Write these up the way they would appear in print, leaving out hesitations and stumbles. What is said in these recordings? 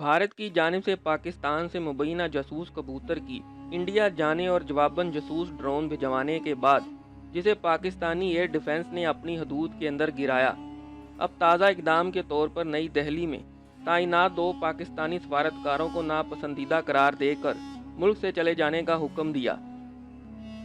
भारत की जानिब से पाकिस्तान से मुबैना जासूस कबूतर की इंडिया जाने और जवाबन जासूस ड्रोन भिजवाने के बाद जिसे पाकिस्तानी एयर डिफेंस ने अपनी हदूद के अंदर गिराया, अब ताज़ा इकदाम के तौर पर नई दिल्ली में तैनात 2 पाकिस्तानी सफारतकारों को नापसंदीदा करार देकर मुल्क से चले जाने का हुक्म दिया।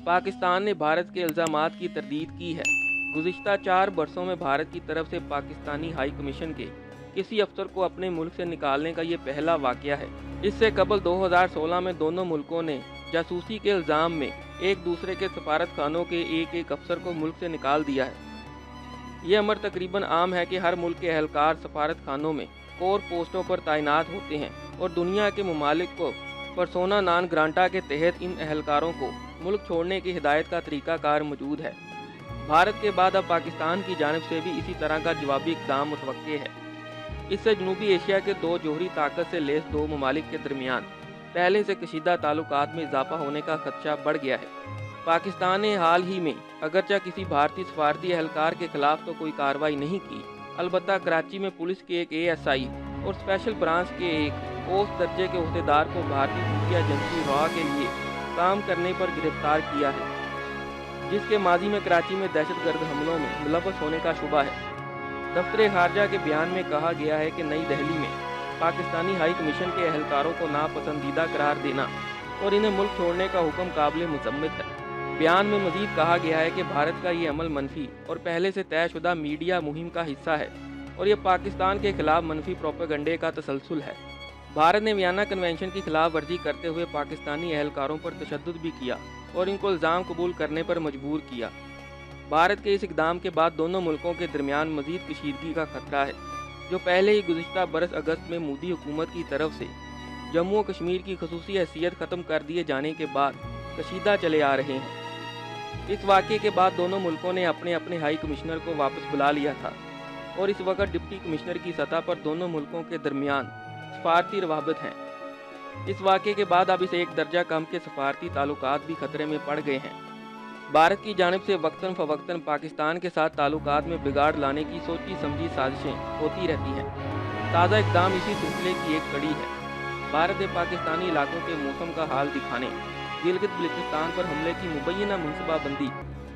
पाकिस्तान ने भारत के इल्ज़ामात की तरदीद की है। गुज़िश्ता 4 बरसों में भारत की तरफ से पाकिस्तानी हाई कमीशन के किसी अफसर को अपने मुल्क से निकालने का ये पहला वाक़या है। इससे कबल 2016 में दोनों मुल्कों ने जासूसी के इल्ज़ाम में एक दूसरे के सफारत खानों के एक अफसर को मुल्क से निकाल दिया है। ये अमर तकरीबन आम है कि हर मुल्क के एहलकार सफारत खानों में कोर पोस्टों पर तैनात होते हैं और दुनिया के ममालिक को परसोना नॉन ग्रांटा के तहत इन एहलकारों को मुल्क छोड़ने की हिदायत का तरीक़ाकार मौजूद है। भारत के बाद अब पाकिस्तान की जानिब से भी इसी तरह का जवाबी इक़दाम मुतवक्के है। इससे जनूबी एशिया के 2 जोहरी ताकत से लेस 2 ममालिक के दरमियान पहले से कशीदा ताल्लुकात में इजाफा होने का खदशा बढ़ गया है। पाकिस्तान ने हाल ही में अगरचे किसी भारतीय सफारती एहलकार के खिलाफ तो कोई कार्रवाई नहीं की, अलबत्ता कराची में पुलिस के एक ASI और स्पेशल ब्रांच के एक औसत दर्जे के ओहदेदार को भारतीय खुफिया एजेंसी रॉ के लिए काम करने पर गिरफ्तार किया है, जिसके माजी में कराची में दहशतगर्द हमलों में मुलव्वस होने का शुबा है। दफ्तर खारजा के बयान में कहा गया है कि नई दिल्ली में पाकिस्तानी हाई कमीशन के एहलकारों को नापसंदीदा करार देना और इन्हें मुल्क छोड़ने का हुक्म काबिल मुसम्मत है। बयान में मजीद कहा गया है कि भारत का ये अमल मनफी और पहले से तयशुदा मीडिया मुहिम का हिस्सा है और ये पाकिस्तान के खिलाफ मनफी प्रोपेगंडे का तसलसल है। भारत ने वियना कन्वेंशन की खिलाफ वर्जी करते हुए पाकिस्तानी एहलकारों पर तशद्दुद भी किया और इनको इल्ज़ाम कबूल करने पर मजबूर किया। भारत के इस इक़दाम के बाद दोनों मुल्कों के दरमियान मजीद कशीदगी का खतरा है, जो पहले ही गुज़िश्ता बरस अगस्त में मोदी हुकूमत की तरफ से जम्मू और कश्मीर की खसूसी हैसियत ख़त्म कर दिए जाने के बाद कशीदा चले आ रहे हैं। इस वाक़े के बाद दोनों मुल्कों ने अपने अपने हाई कमिश्नर को वापस बुला लिया था और इस वक्त डिप्टी कमिश्नर की सतह पर दोनों मुल्कों के दरमियान सफारती रवाबत हैं। इस वाक़े के बाद अब इस एक दर्जा कम के सफारती ताल्लुकात भी खतरे में पड़ गए हैं। भारत की जानिब से वक्तन फ़वक्तन पाकिस्तान के साथ ताल्लुकात में बिगाड़ लाने की सोची समझी साजिशें होती रहती हैं। ताज़ा इक़दाम इसी सिलसिले की एक कड़ी है। भारत ने पाकिस्तानी इलाकों के मौसम का हाल दिखाने, गिलगित बल्तिस्तान पर हमले की मुबैना मनसूबाबंदी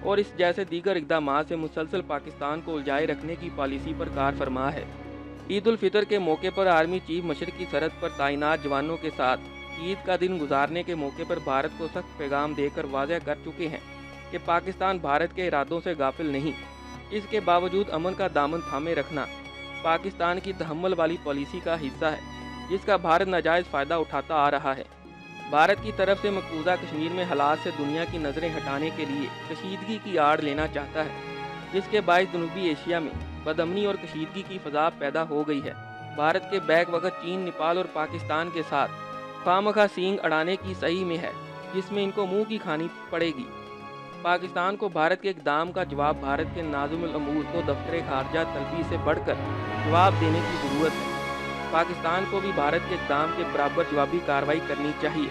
और इस जैसे दीगर इक़दामात से मुसलसल पाकिस्तान को उलझाए रखने की पॉलिसी पर कार फरमा है। ईद उल फितर के मौके पर आर्मी चीफ मशरक़ी सरहद पर तैनात जवानों के साथ ईद का दिन गुजारने के मौके पर भारत को सख्त पैगाम देकर वाज़ह कर चुके हैं कि पाकिस्तान भारत के इरादों से गाफिल नहीं। इसके बावजूद अमन का दामन थामे रखना पाकिस्तान की तहम्मुल वाली पॉलिसी का हिस्सा है, जिसका भारत नाजायज़ फ़ायदा उठाता आ रहा है। भारत की तरफ से मकबूजा कश्मीर में हालात से दुनिया की नज़रें हटाने के लिए कशीदगी की आड़ लेना चाहता है, जिसके बायस जनूबी एशिया में बदअमनी और कशीदगी की फ़ज़ा पैदा हो गई है। भारत के बैक वक्त चीन, नेपाल और पाकिस्तान के साथ खामखा सींग अड़ाने की सही में है, जिसमें इनको मुँह की खानी पड़ेगी। पाकिस्तान को भारत के इक़दाम का जवाब भारत के नाज़िमुल अमूर को दफ्तर खारजा तलबी से बढ़कर जवाब देने की ज़रूरत है। पाकिस्तान को भी भारत के इक़दाम के बराबर जवाबी कार्रवाई करनी चाहिए,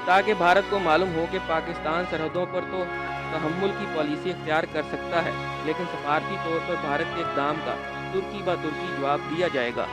ताकि भारत को मालूम हो कि पाकिस्तान सरहदों पर तो तहम्मुल की पॉलिसी इख्तियार कर सकता है, लेकिन सफारती तौर पर भारत के इक़दाम का तुर्की ब तुर्की जवाब दिया जाएगा।